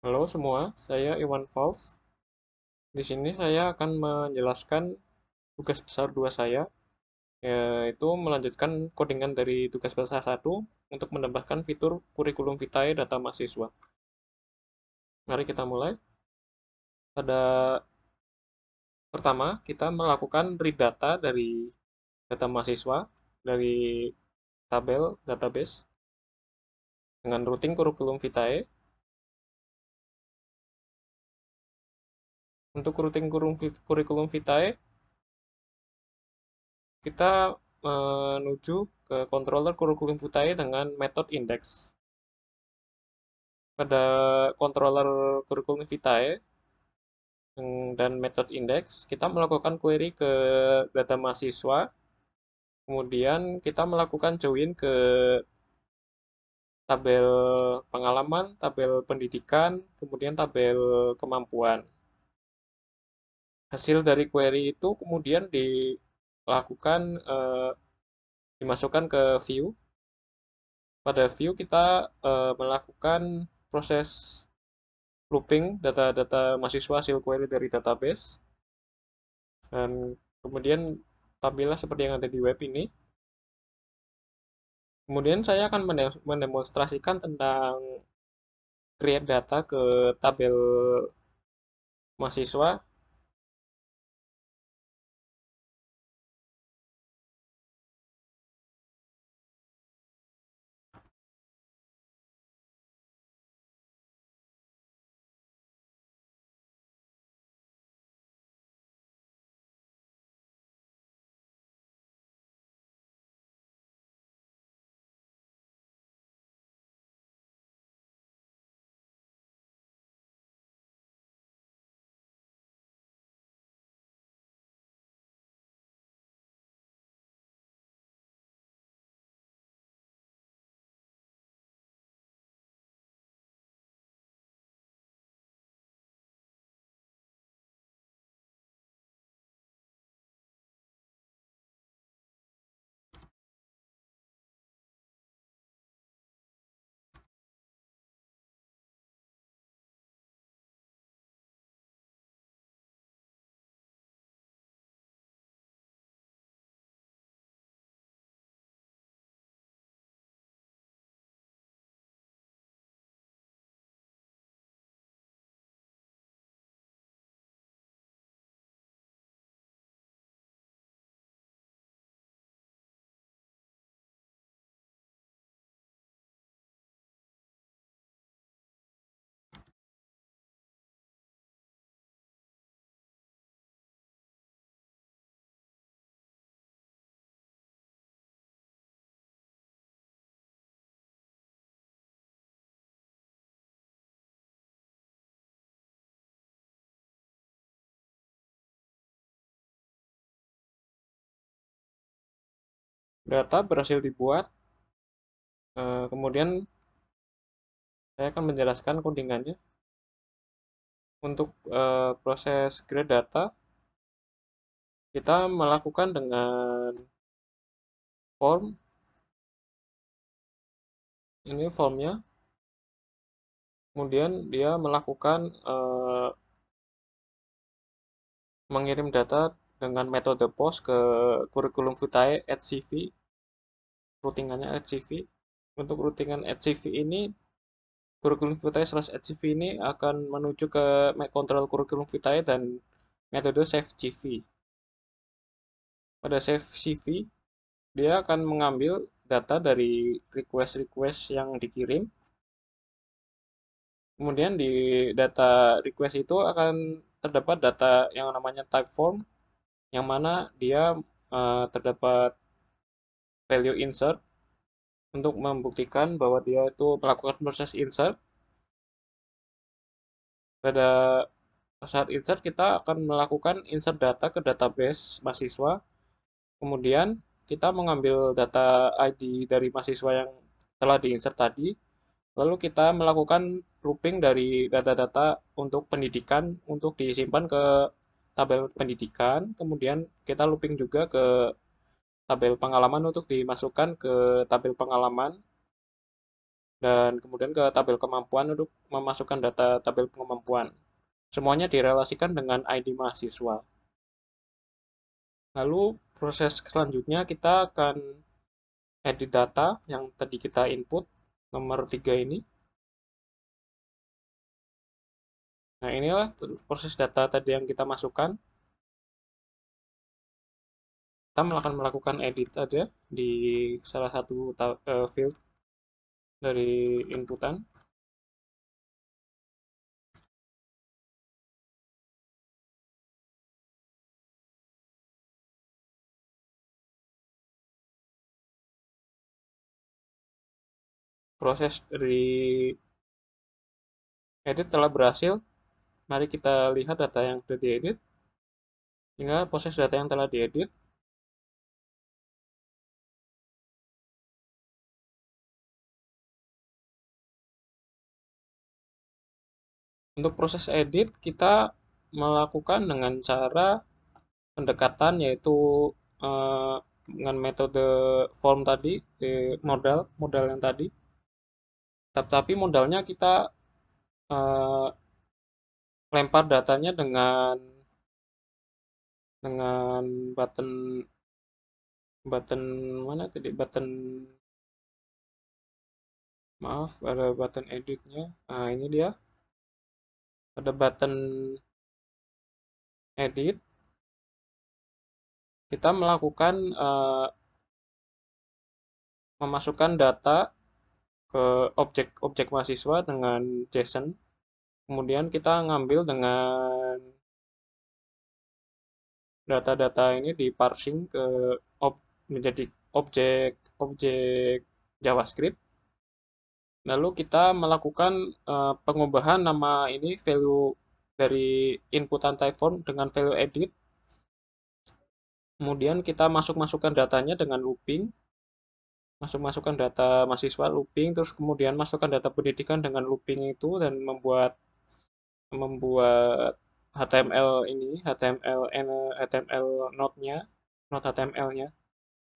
Halo semua, saya Iwan Fals. Di sini saya akan menjelaskan tugas besar 2 saya, yaitu melanjutkan codingan dari tugas besar 1 untuk menambahkan fitur kurikulum vitae data mahasiswa. Mari kita mulai. Pada pertama, kita melakukan read data dari data mahasiswa dari tabel database dengan routing kurikulum vitae. Untuk routing kurikulum vitae, kita menuju ke controller kurikulum vitae dengan metode index. Pada controller kurikulum vitae dan metode index, kita melakukan query ke data mahasiswa, kemudian kita melakukan join ke tabel pengalaman, tabel pendidikan, kemudian tabel kemampuan. Hasil dari query itu kemudian dimasukkan ke view. Pada view kita melakukan proses looping data-data mahasiswa hasil query dari database, dan kemudian tampillah seperti yang ada di web ini. Kemudian saya akan mendemonstrasikan tentang create data ke tabel mahasiswa. Data berhasil dibuat. Kemudian saya akan menjelaskan codingannya. Untuk proses create data, kita melakukan dengan form. Ini formnya. Kemudian dia melakukan mengirim data dengan metode post ke kurikulum vitae @cv, routingannya @cv. Untuk routingan @cv ini, kurikulum vitae /@cv ini akan menuju ke control kurikulum vitae dan metode save cv. Pada save cv, dia akan mengambil data dari request-request yang dikirim. Kemudian di data request itu akan terdapat data yang namanya type form, yang mana dia terdapat value insert untuk membuktikan bahwa dia itu melakukan proses insert. Pada saat insert, kita akan melakukan insert data ke database mahasiswa. Kemudian kita mengambil data ID dari mahasiswa yang telah diinsert tadi. Lalu kita melakukan grouping dari data-data untuk pendidikan untuk disimpan ke tabel pendidikan. Kemudian kita looping juga ke tabel pengalaman untuk dimasukkan ke tabel pengalaman. dan kemudian ke tabel kemampuan untuk memasukkan data tabel kemampuan. Semuanya direlasikan dengan ID mahasiswa. Lalu proses selanjutnya kita akan edit data yang tadi kita input, nomor 3 ini. Nah, inilah proses data tadi yang kita masukkan. Kita akan melakukan edit aja di salah satu field dari inputan. Proses dari edit telah berhasil. Mari kita lihat data yang sudah diedit. Inilah proses data yang telah diedit. Untuk proses edit, kita melakukan dengan cara pendekatan, yaitu eh, dengan metode form tadi, modal yang tadi. Tapi modalnya kita eh, lempar datanya dengan button button mana tadi, maaf, ada button editnya. Nah, ini dia, ada button edit. Kita melakukan memasukkan data ke objek mahasiswa dengan JSON. Kemudian kita ngambil dengan data-data ini di parsing menjadi objek JavaScript. Lalu kita melakukan pengubahan nama ini, value dari inputan typeform dengan value edit. Kemudian kita masukkan datanya dengan looping. Masukkan data mahasiswa looping, terus kemudian masukkan data pendidikan dengan looping itu, dan membuat HTML ini, HTML node HTML-nya.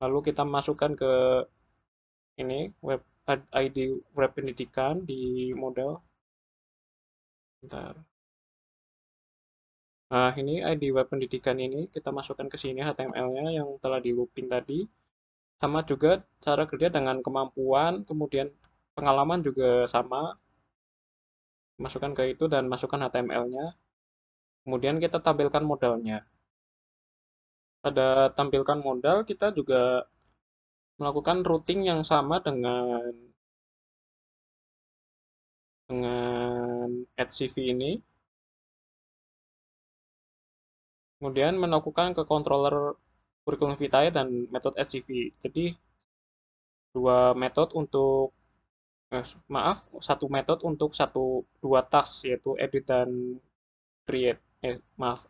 Lalu kita masukkan ke ini ID web pendidikan di model. Bentar. Nah, ini ID web pendidikan ini kita masukkan ke sini HTML-nya yang telah di looping tadi. Sama juga cara kerja dengan kemampuan, kemudian pengalaman juga sama. Masukkan ke itu dan masukkan HTML-nya. Kemudian kita tampilkan modalnya. Pada tampilkan modal, kita juga melakukan routing yang sama dengan add CV ini. Kemudian melakukan ke controller curriculum vitae dan metode add CV. Jadi satu metode untuk dua task, yaitu edit dan create.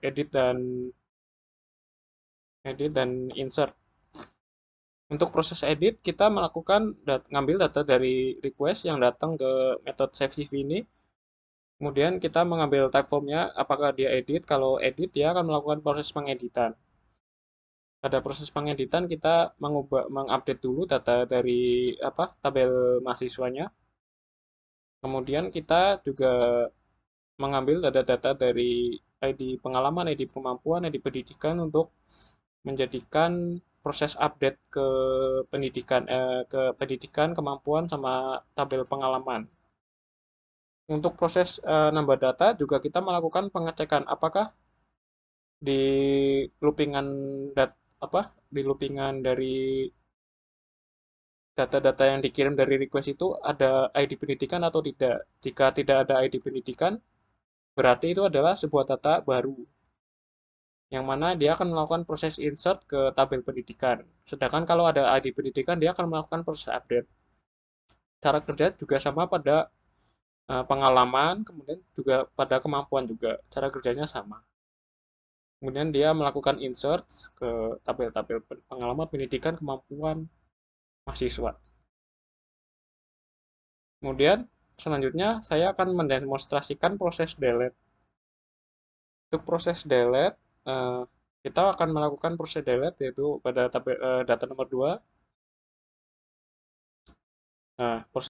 Edit dan insert. Untuk proses edit, kita ngambil data dari request yang datang ke metode save CV ini. Kemudian kita mengambil typeformnya, apakah dia edit. Kalau edit, dia akan melakukan proses pengeditan. Pada proses pengeditan, kita mengupdate dulu data dari tabel mahasiswanya. Kemudian kita juga mengambil data-data dari ID pengalaman, ID kemampuan, ID pendidikan untuk menjadikan proses update ke pendidikan, kemampuan, sama tabel pengalaman. Untuk proses nambah data juga kita melakukan pengecekan apakah di loopingan di loopingan dari data-data yang dikirim dari request itu ada ID pendidikan atau tidak. Jika tidak ada ID pendidikan, berarti itu adalah sebuah data baru, yang mana dia akan melakukan proses insert ke tabel pendidikan. Sedangkan kalau ada ID pendidikan, dia akan melakukan proses update. Cara kerja juga sama pada pengalaman, kemudian juga pada kemampuan juga. Cara kerjanya sama. Kemudian dia melakukan insert ke tabel-tabel pengalaman, pendidikan, kemampuan mahasiswa. Kemudian selanjutnya saya akan mendemonstrasikan proses delete. Untuk proses delete, kita akan melakukan proses delete, yaitu pada data nomor 2. Nah, proses